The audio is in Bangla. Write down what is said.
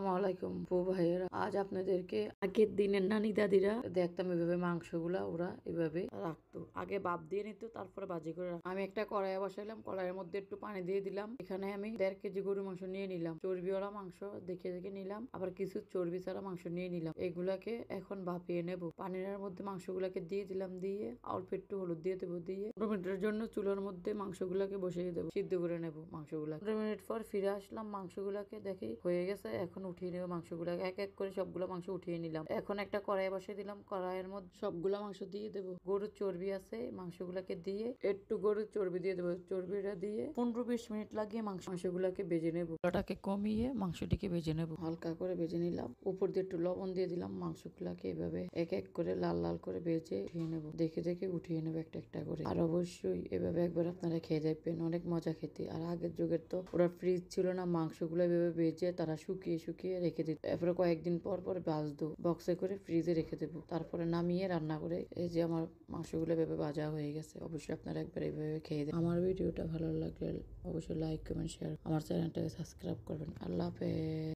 আসসালামু আলাইকুম বউ ভাইয়েরা, আজ আপনাদেরকে আগের দিনের নানি দাদিরা দেখতাম এভাবে মাংসগুলা ওরা এভাবে রাখতো। আগে বাপ দিয়ে নিত, তারপরে ভাজি করে রাখতো। আমি একটা কড়াইয়ে বসাইলাম, কড়াইয়ের মধ্যে একটু পানি দিয়ে দিলাম। এখানে আমি 1.5 কেজি গরু মাংস নিয়ে নিলাম। চর্বিওয়ালা মাংস দেখে দেখে নিলাম, আবার কিছু চর্বি ছাড়া মাংস নিয়ে নিলাম। এগুলাকে এখন ভাপিয়ে নেব। পানির মধ্যে মাংসগুলাকে দিয়ে দিলাম, দিয়ে অল্প একটু হলুদ দিয়ে দেবো, দিয়ে 15 মিনিটের জন্য চুলার মধ্যে মাংসগুলাকে বসিয়ে দেবো, সিদ্ধ করে নেব মাংসগুলা। 15 মিনিট পর ফিরে আসলাম, মাংসগুলাকে দেখি হয়ে গেছে। এখন উঠিয়ে নেব মাংসগুলাকে, এক এক করে সবগুলো মাংস উঠিয়ে নিলাম। এখন একটা কড়াই বসিয়ে দিলাম, কড়াইয়ের মধ্যে সবগুলো মাংস দিয়ে দেবো। গরুর চর্বি আছে, মাংসগুলাকে দিয়ে একটু গরুর চর্বি দিয়ে দেবো। চর্বিটা দিয়ে 15-20 মিনিট লাগিয়ে মাংসগুলাকে ভেজে নেবো। চুলাটাকে কমিয়ে মাংসটিকে ভেজে নেবো, হালকা করে ভেজে নিলাম। উপর দিয়ে একটু লবণ দিয়ে দিলাম। মাংসগুলাকে এভাবে এক এক করে লাল লাল করে ভেজে উঠিয়ে নেবো। দেখে দেখে উঠিয়ে নেবো একটা একটা করে। আর অবশ্যই এভাবে একবার আপনারা খেয়ে দেখবেন, অনেক মজা খেতে। আর আগের যুগের তো ওরা ফ্রিজ ছিল না, মাংসগুলো এভাবে ভেজে তারা শুকিয়ে শুকিয়ে রেখে দিত। এরপরে কয়েকদিন পর পর ভাজতো, বক্সে করে ফ্রিজে রেখে দেবো, তারপরে নামিয়ে রান্না করে। এই যে আমার মাংসগুলো এভাবে ভাজা হয়ে গেছে। অবশ্যই আপনারা একবার এইভাবে খেয়ে দেন। আমার ভিডিওটা ভালো লাগলে অবশ্যই লাইক কমেন্ট শেয়ার, আমার চ্যানেলটাকে সাবস্ক্রাইব করবেন। আল্লাহ হাফেজ।